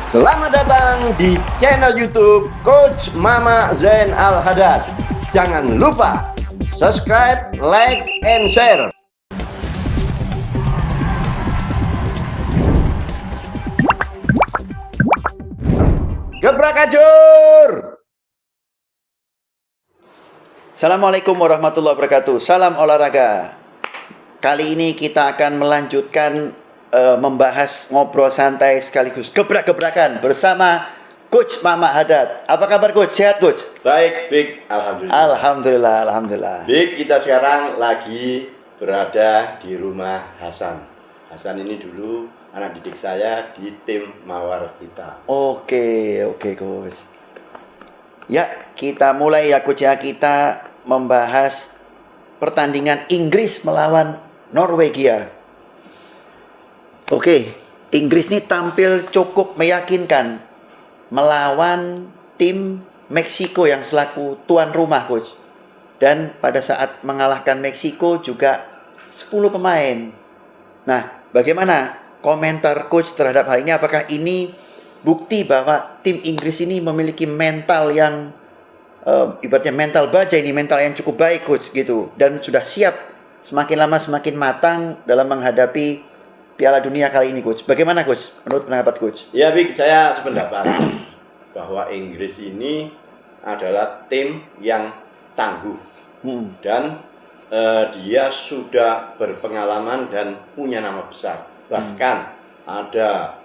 Selamat datang di channel YouTube Coach Mama Zain Al Haddad. Jangan lupa subscribe, like, and share. Gebrak ajur. Assalamualaikum warahmatullahi wabarakatuh. Salam olahraga. Kali ini kita akan melanjutkan membahas ngobrol santai sekaligus gebrak-gebrakan bersama Coach Mama Haddad. Apa kabar Coach? Sehat Coach? Baik, Big. Alhamdulillah. Alhamdulillah. Big, kita sekarang lagi berada di rumah Hasan. Hasan ini dulu anak didik saya di tim Mawar Hitam. Oke Coach. Ya, kita mulai ya Coach ya. Kita membahas pertandingan Inggris melawan Norwegia. Oke, Inggris ini tampil cukup meyakinkan melawan tim Meksiko yang selaku tuan rumah Coach. Dan pada saat mengalahkan Meksiko juga 10 pemain. Nah, bagaimana komentar Coach terhadap hal ini? Apakah ini bukti bahwa tim Inggris ini memiliki mental yang ibaratnya mental baja ini, mental yang cukup baik Coach gitu, dan sudah siap semakin lama semakin matang dalam menghadapi Piala Dunia kali ini Coach. Bagaimana Coach? Menurut pendapat Coach? Ya, Big, saya sependapat bahwa Inggris ini adalah tim yang tangguh dan dia sudah berpengalaman dan punya nama besar. Bahkan ada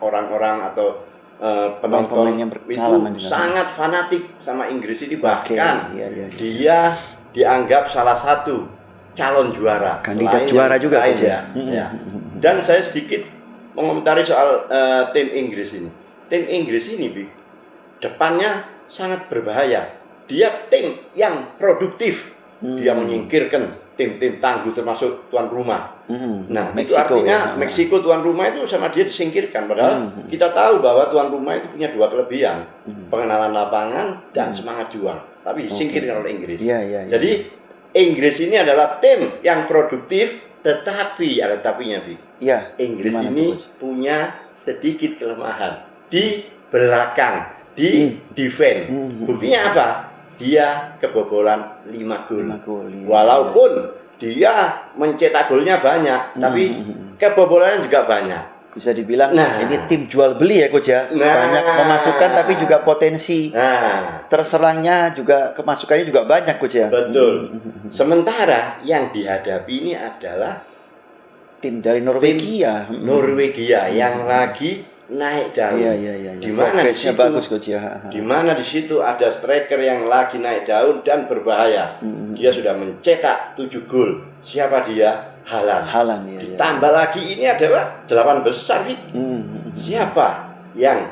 orang-orang atau penonton yang itu sangat fanatik sama Inggris ini, bahkan iya. dia dianggap salah satu calon juara, kandidat juara juga ya. Dan saya sedikit mengomentari soal tim Inggris ini. Tim Inggris ini, Big, depannya sangat berbahaya. Dia tim yang produktif. Dia menyingkirkan tim-tim tangguh termasuk tuan rumah. Nah, Meksiko, itu artinya Meksiko tuan rumah itu sama dia disingkirkan. Padahal kita tahu bahwa tuan rumah itu punya dua kelebihan. Pengenalan lapangan dan semangat juang. Tapi disingkirkan oleh Inggris. Jadi Inggris ini adalah tim yang produktif, tetapi ada tapinya, Bi. Iya. Inggris ini punya sedikit kelemahan di belakang, di defense. Buktinya apa? Dia kebobolan 5 gol. Walaupun dia mencetak golnya banyak, tapi kebobolannya juga banyak. Bisa dibilang ini tim jual beli ya Coach ya. Banyak pemasukan tapi juga potensi terserangnya juga, kemasukannya juga banyak Coach ya. Betul. Sementara yang dihadapi ini adalah tim dari Norwegia. Norwegia yang lagi naik daun. Iya. Di mana di situ bagus Coach ya. Di mana di situ ada striker yang lagi naik daun dan berbahaya. Dia sudah mencetak 7 gol. Siapa dia? Haaland. Ditambah lagi ini adalah 8 besar, Bik. Siapa yang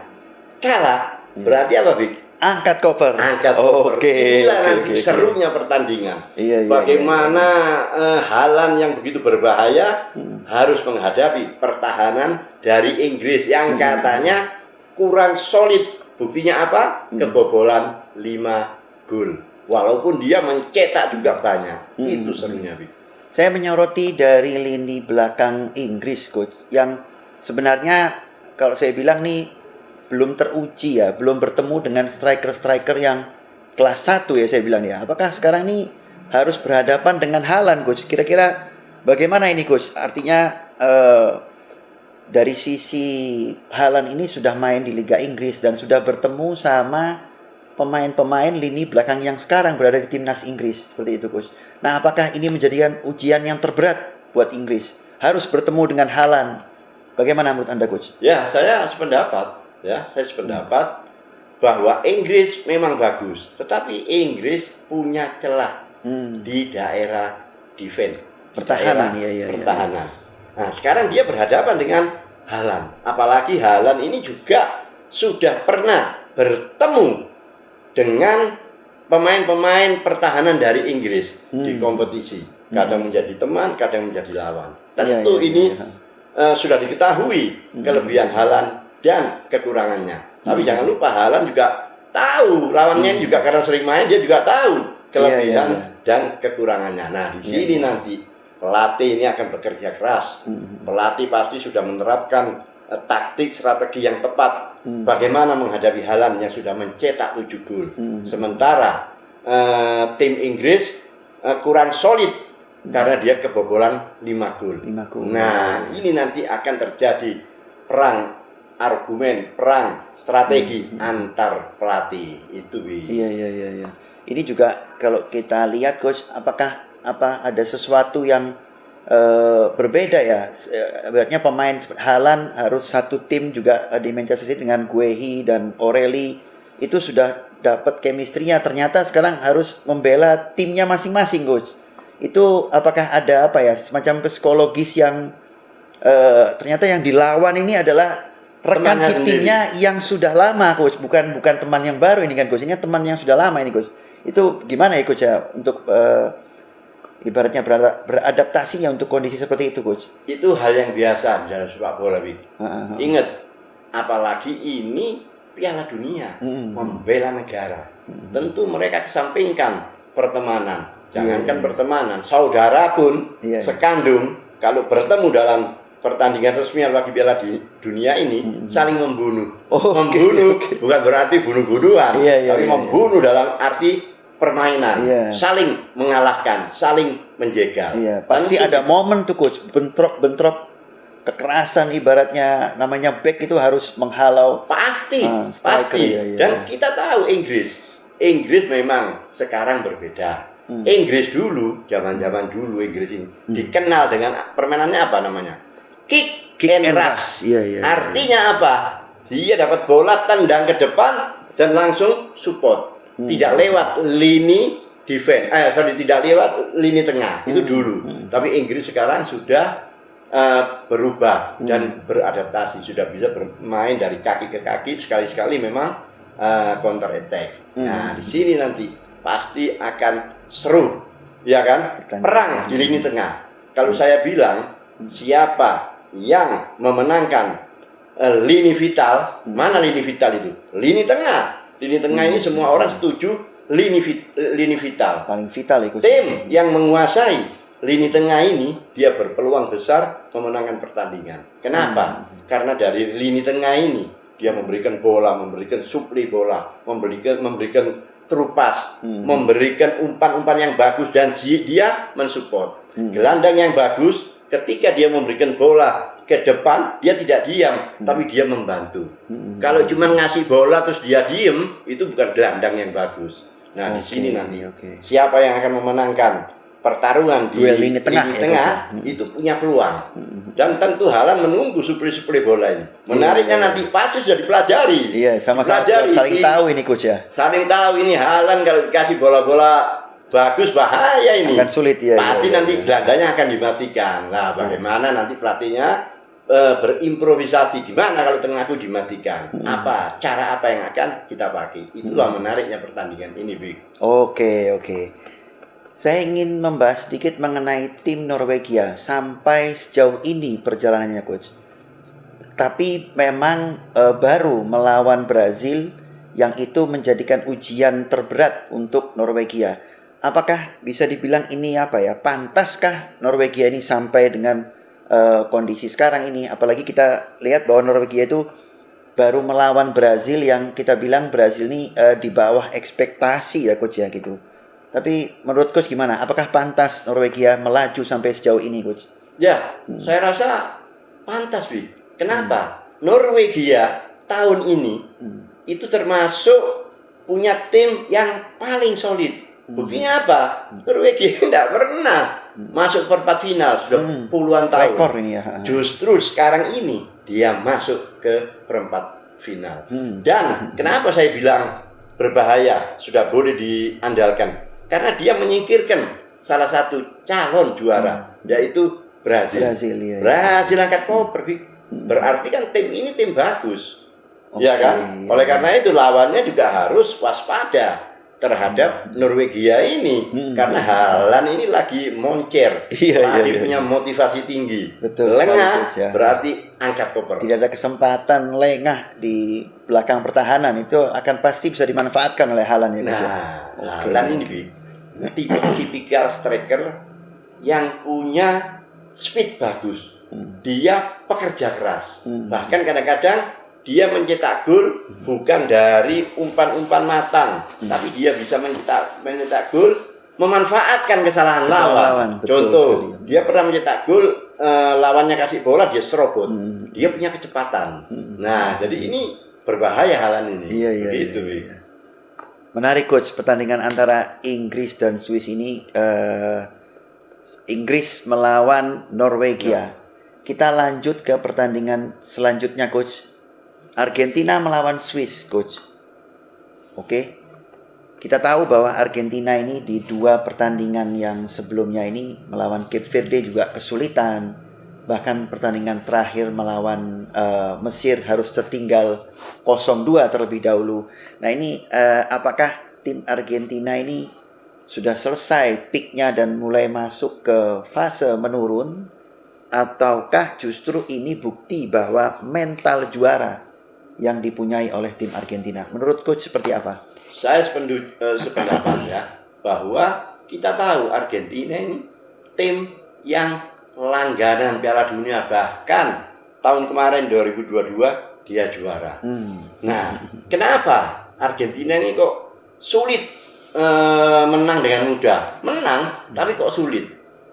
kalah? Berarti apa, Bik? Angkat koper. Inilah nanti serunya pertandingan. Bagaimana Haaland yang begitu berbahaya harus menghadapi pertahanan dari Inggris yang katanya kurang solid. Buktinya apa? Kebobolan 5 gol. Walaupun dia mencetak juga banyak. Itu serunya, Bik. Saya menyoroti dari lini belakang Inggris Coach, yang sebenarnya kalau saya bilang nih belum teruji ya, belum bertemu dengan striker-striker yang kelas 1 ya saya bilang ya. Apakah sekarang ini harus berhadapan dengan Haaland Coach? Kira-kira bagaimana ini Coach? Artinya dari sisi Haaland ini sudah main di Liga Inggris dan sudah bertemu sama pemain-pemain lini belakang yang sekarang berada di timnas Inggris, seperti itu Coach. Nah, apakah ini menjadikan ujian yang terberat buat Inggris? Harus bertemu dengan Haaland. Bagaimana menurut Anda Coach? Ya, saya sependapat bahwa Inggris memang bagus, tetapi Inggris punya celah di daerah defense, pertahanan. Pertahanan. Nah, sekarang dia berhadapan dengan Haaland. Apalagi Haaland ini juga sudah pernah bertemu dengan pemain-pemain pertahanan dari Inggris di kompetisi. Kadang menjadi teman, kadang menjadi lawan. Tentu ini sudah diketahui kelebihan Haaland dan kekurangannya. Tapi jangan lupa Haaland juga tahu lawannya juga, karena sering main dia juga tahu kelebihan dan kekurangannya. Nah, di sini nanti pelatih ini akan bekerja keras. Pelatih pasti sudah menerapkan taktik strategi yang tepat bagaimana menghadapi Haaland yang sudah mencetak 7 gol. Sementara tim Inggris kurang solid karena dia kebobolan 5 gol. Nah, ini nanti akan terjadi perang argumen, perang strategi antar pelatih itu. Iya. Ini juga kalau kita lihat coach, apakah ada sesuatu yang berbeda ya? Berarti pemain Haaland harus satu tim juga di Manchester City dengan Guehi dan O'Reilly itu sudah dapat chemistry-nya, ternyata sekarang harus membela timnya masing-masing coach. Itu apakah ada semacam psikologis yang ternyata yang dilawan ini adalah rekan si timnya yang sudah lama coach, bukan teman yang baru ini kan coach, ini teman yang sudah lama ini coach. Itu gimana ya coach ya untuk ibaratnya beradaptasinya untuk kondisi seperti itu coach? Itu hal yang biasa dalam sepak bola. Ingat, apalagi ini Piala Dunia, membela negara. Tentu mereka kesampingkan pertemanan. Jangankan pertemanan, saudara pun sekandung kalau bertemu dalam pertandingan resmi bagi Piala Dunia ini saling membunuh. Membunuh bukan berarti bunuh-bunuhan, tapi membunuh dalam arti permainan, saling mengalahkan, saling menjegal. Pasti ada momen tuh coach, bentrok kekerasan, ibaratnya namanya back itu harus menghalau. Pasti. Dan kita tahu Inggris memang sekarang berbeda. Inggris dulu, zaman-zaman dulu Inggris ini dikenal dengan permainannya apa namanya? Kick and rush. Artinya apa? Dia dapat bola tendang ke depan dan langsung support. Tidak lewat lini defense. Tidak lewat lini tengah. Itu dulu. Tapi Inggris sekarang sudah berubah dan beradaptasi, sudah bisa bermain dari kaki ke kaki, sekali-sekali memang counter attack. Nah, di sini nanti pasti akan seru, ya kan? Perang di lini tengah. Kalau saya bilang siapa yang memenangkan lini vital, mana lini vital itu? Lini tengah. Lini tengah ini semua orang setuju lini vital. Paling vital itu. Tim yang menguasai lini tengah ini dia berpeluang besar memenangkan pertandingan. Kenapa? Karena dari lini tengah ini dia memberikan bola, memberikan supli bola, memberikan terupas, memberikan umpan-umpan yang bagus dan dia mensupport. Gelandang yang bagus ketika dia memberikan bola ke depan, dia tidak diam, tapi dia membantu. Kalau cuma ngasih bola terus dia diem, itu bukan gelandang yang bagus. Nah, di sini nanti siapa yang akan memenangkan pertarungan di lini tengah itu punya peluang. Dan tentu Haaland menunggu supli-supli bola ini. Menariknya nanti pasti sudah dipelajari. Sama-sama saling tahu ini coach ya. Saling tahu ini Haaland kalau dikasih bola-bola bagus bahaya ini. Akan sulit ya. Pasti nanti gelandangnya akan dimatikan. Nah, bagaimana nanti pelatihnya berimprovisasi, gimana kalau tengahku dimatikan? Cara apa yang akan kita pakai? Itulah menariknya pertandingan ini, Big. Oke. Saya ingin membahas sedikit mengenai tim Norwegia sampai sejauh ini perjalanannya coach. Tapi memang baru melawan Brazil yang itu menjadikan ujian terberat untuk Norwegia. Apakah bisa dibilang ini pantaskah Norwegia ini sampai dengan kondisi sekarang ini? Apalagi kita lihat bahwa Norwegia itu baru melawan Brazil yang kita bilang Brazil ini di bawah ekspektasi ya coach ya gitu. Tapi menurut coach gimana? Apakah pantas Norwegia melaju sampai sejauh ini coach? Ya, saya rasa pantas, Bi. Kenapa? Norwegia tahun ini itu termasuk punya tim yang paling solid. Buktinya apa? Norwegia tidak pernah masuk perempat final sudah puluhan tahun. Rekor ini ya. Justru sekarang ini dia masuk ke perempat final. Dan kenapa saya bilang berbahaya, sudah boleh diandalkan? Karena dia menyingkirkan salah satu calon juara, yaitu Brazil. Brazil angkat koper. Berarti kan tim ini tim bagus. Ya kan? Oleh karena itu lawannya juga harus waspada terhadap Norwegia ini. Karena Haaland ini lagi moncer. Lagi punya motivasi tinggi. Lengah berarti angkat koper. Tidak ada kesempatan lengah di belakang pertahanan, itu akan pasti bisa dimanfaatkan oleh Haaland ya. Haaland ini tipikal striker yang punya speed bagus. Dia pekerja keras. Bahkan kadang-kadang dia mencetak gol bukan dari umpan-umpan matang, tapi dia bisa mencetak gol memanfaatkan kesalahan lawan. Contoh, dia pernah mencetak gol, lawannya kasih bola dia serobot. Dia punya kecepatan. Nah, jadi ini berbahaya halan ini. Begitu. Iya. Menarik coach, pertandingan antara Inggris dan Swiss ini, Inggris melawan Norwegia. Kita lanjut ke pertandingan selanjutnya coach. Argentina melawan Swiss coach. Oke. Kita tahu bahwa Argentina ini di 2 pertandingan yang sebelumnya ini melawan Cape Verde juga kesulitan. Bahkan pertandingan terakhir melawan Mesir harus tertinggal 0-2 terlebih dahulu. Nah ini apakah tim Argentina ini sudah selesai peaknya dan mulai masuk ke fase menurun? Ataukah justru ini bukti bahwa mental juara yang dipunyai oleh tim Argentina? Menurut coach seperti apa? Saya sependapat ya, bahwa kita tahu Argentina ini tim yang langganan Piala Dunia, bahkan tahun kemarin 2022 dia juara. Nah, kenapa Argentina ini kok sulit menang dengan mudah? Menang, tapi kok sulit?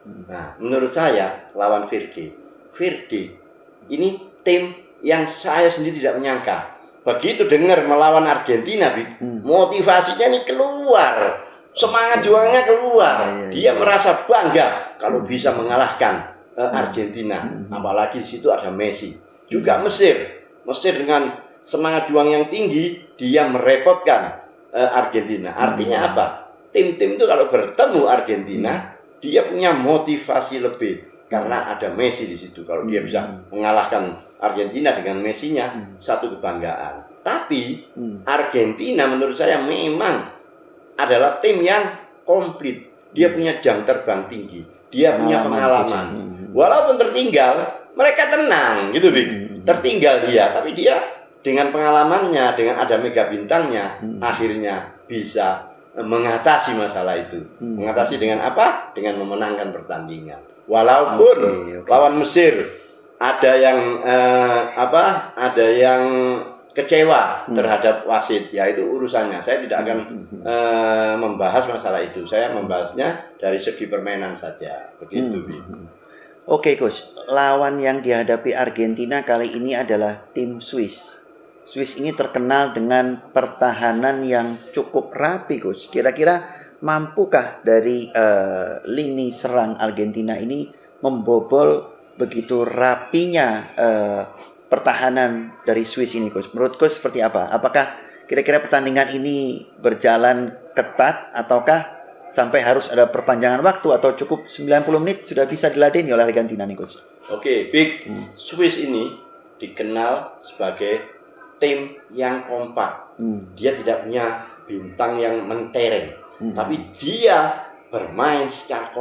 Nah, menurut saya lawan Verde ini tim yang saya sendiri tidak menyangka. Begitu dengar melawan Argentina, motivasinya ini keluar, semangat juangnya keluar. Dia merasa bangga kalau bisa mengalahkan Argentina, apalagi di situ ada Messi. Juga Mesir dengan semangat juang yang tinggi, dia merepotkan Argentina. Artinya apa? Tim-tim itu kalau bertemu Argentina, dia punya motivasi lebih karena ada Messi di situ. Kalau dia bisa mengalahkan Argentina dengan Messi-nya, satu kebanggaan. Tapi Argentina menurut saya memang adalah tim yang komplit. Dia punya jam terbang tinggi, dia punya pengalaman. Walaupun tertinggal, mereka tenang gitu, tertinggal dia, tapi dia dengan pengalamannya, dengan ada mega bintangnya, akhirnya bisa mengatasi masalah itu. Mengatasi dengan apa? Dengan memenangkan pertandingan. Walaupun lawan Mesir ada yang ada yang kecewa terhadap wasit, ya itu urusannya. Saya tidak akan membahas masalah itu. Saya membahasnya dari segi permainan saja. Begitu. Oke coach, lawan yang dihadapi Argentina kali ini adalah tim Swiss. Swiss ini terkenal dengan pertahanan yang cukup rapi coach. Kira-kira mampukah dari lini serang Argentina ini membobol begitu rapinya pertahanan dari Swiss ini coach? Menurut coach seperti apa? Apakah kira-kira pertandingan ini berjalan ketat ataukah sampai harus ada perpanjangan waktu atau cukup 90 menit sudah bisa diladeni oleh Argentina nih coach? Oke, Swiss ini dikenal sebagai tim yang kompak. Dia tidak punya bintang yang mentereng, tapi dia bermain secara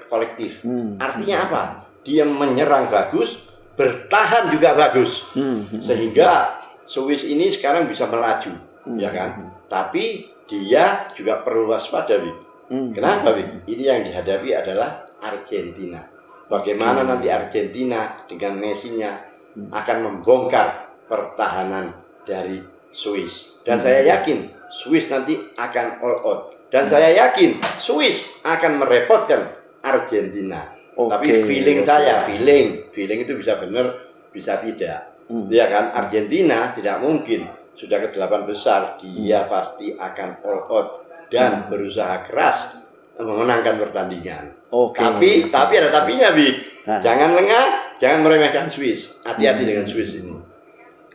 kolektif. Artinya apa? Dia menyerang bagus, bertahan juga bagus, sehingga Swiss ini sekarang bisa melaju, ya kan? Tapi dia juga perlu waspada, Kenapa, Ini yang dihadapi adalah Argentina. Bagaimana nanti Argentina dengan Messi-nya akan membongkar pertahanan dari Swiss. Dan saya yakin Swiss nanti akan all out. Dan saya yakin Swiss akan merepotkan Argentina. Tapi feeling itu bisa benar, bisa tidak. Ya kan, Argentina tidak mungkin sudah ke-8 besar, dia pasti akan all out dan berusaha keras memenangkan pertandingan. Tapi ada tapinya, Jangan lengah, jangan meremehkan Swiss. Hati-hati dengan Swiss ini.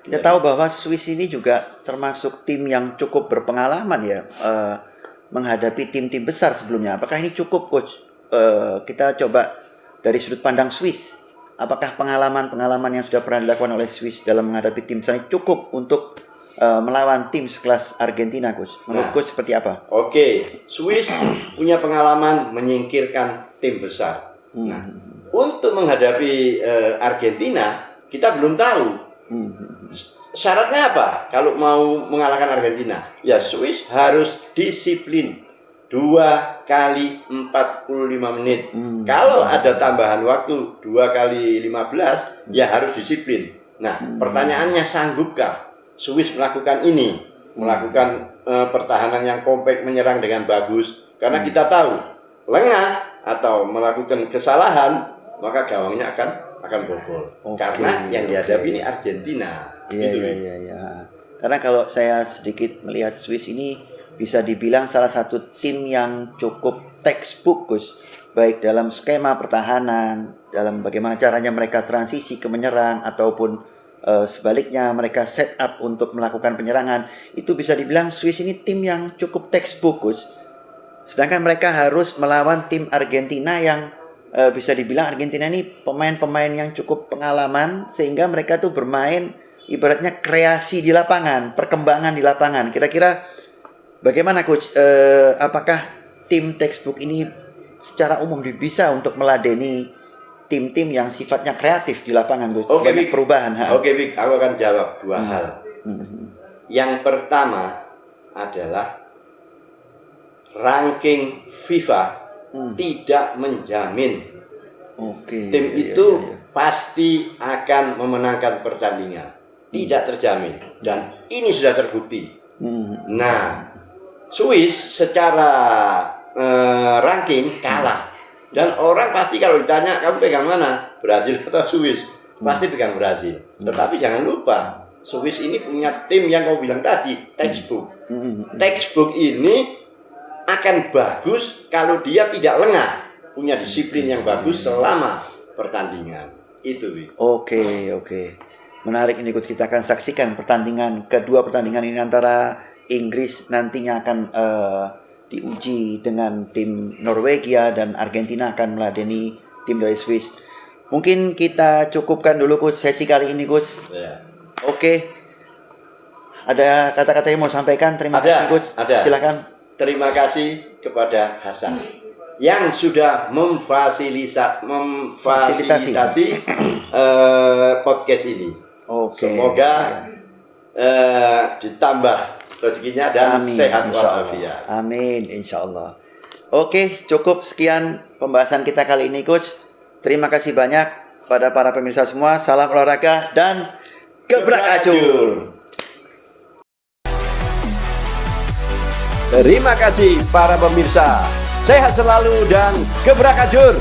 Kita tahu bahwa Swiss ini juga termasuk tim yang cukup berpengalaman ya, menghadapi tim-tim besar sebelumnya. Apakah ini cukup coach? Kita coba dari sudut pandang Swiss. Apakah pengalaman-pengalaman yang sudah pernah dilakukan oleh Swiss dalam menghadapi tim besar ini cukup untuk melawan tim sekelas Argentina, coach? Menurut coach seperti apa? Swiss punya pengalaman menyingkirkan tim besar. Nah, untuk menghadapi Argentina, kita belum tahu. Syaratnya apa? Kalau mau mengalahkan Argentina, ya Swiss harus disiplin. 2 kali 45 menit. Kalau ada tambahan waktu 2 kali 15, ya harus disiplin. Nah, pertanyaannya, sanggupkah Swiss melakukan ini? Melakukan pertahanan yang kompak, menyerang dengan bagus. Karena kita tahu, lengah atau melakukan kesalahan, maka gawangnya akan bobol. Karena yang dihadapi ini Argentina. Iya. Karena kalau saya sedikit melihat Swiss ini bisa dibilang salah satu tim yang cukup textbook, Gus. Baik dalam skema pertahanan, dalam bagaimana caranya mereka transisi ke menyerang, ataupun sebaliknya mereka set up untuk melakukan penyerangan. Itu bisa dibilang Swiss ini tim yang cukup textbook, Gus. Sedangkan mereka harus melawan tim Argentina yang bisa dibilang Argentina ini pemain-pemain yang cukup pengalaman, sehingga mereka tuh bermain ibaratnya kreasi di lapangan, perkembangan di lapangan. Kira-kira bagaimana Coach? Apakah tim textbook ini secara umum bisa untuk meladeni tim-tim yang sifatnya kreatif di lapangan, Coach? Banyak perubahan. Oke, Bik, aku akan jawab dua hal. Yang pertama adalah ranking FIFA tidak menjamin tim itu pasti akan memenangkan pertandingan. Tidak terjamin, dan ini sudah terbukti. Nah, Swiss secara ranking kalah, dan orang pasti kalau ditanya kamu pegang mana, Brazil atau Swiss, pasti pegang Brazil. Tetapi jangan lupa, Swiss ini punya tim yang kau bilang tadi, textbook. Textbook ini akan bagus kalau dia tidak lengah, punya disiplin yang bagus selama pertandingan. Itu, Wi. Oke. Menarik ini, Coach. Kita akan saksikan kedua pertandingan ini antara Inggris nantinya akan diuji dengan tim Norwegia, dan Argentina akan meladeni tim dari Swiss. Mungkin kita cukupkan dulu, Coach, sesi kali ini, Coach. Ya. Oke. Ada kata-kata yang mau sampaikan? Terima kasih, Coach. Silakan. Terima kasih kepada Hasan yang sudah memfasilitasi podcast ini. Semoga ditambah rezekinya dan sehat walafiat. Amin, insya Allah. Oke, cukup sekian pembahasan kita kali ini, Coach. Terima kasih banyak pada para pemirsa semua. Salam olahraga dan gebrak acur. Terima kasih para pemirsa. Sehat selalu dan gebrak ajur.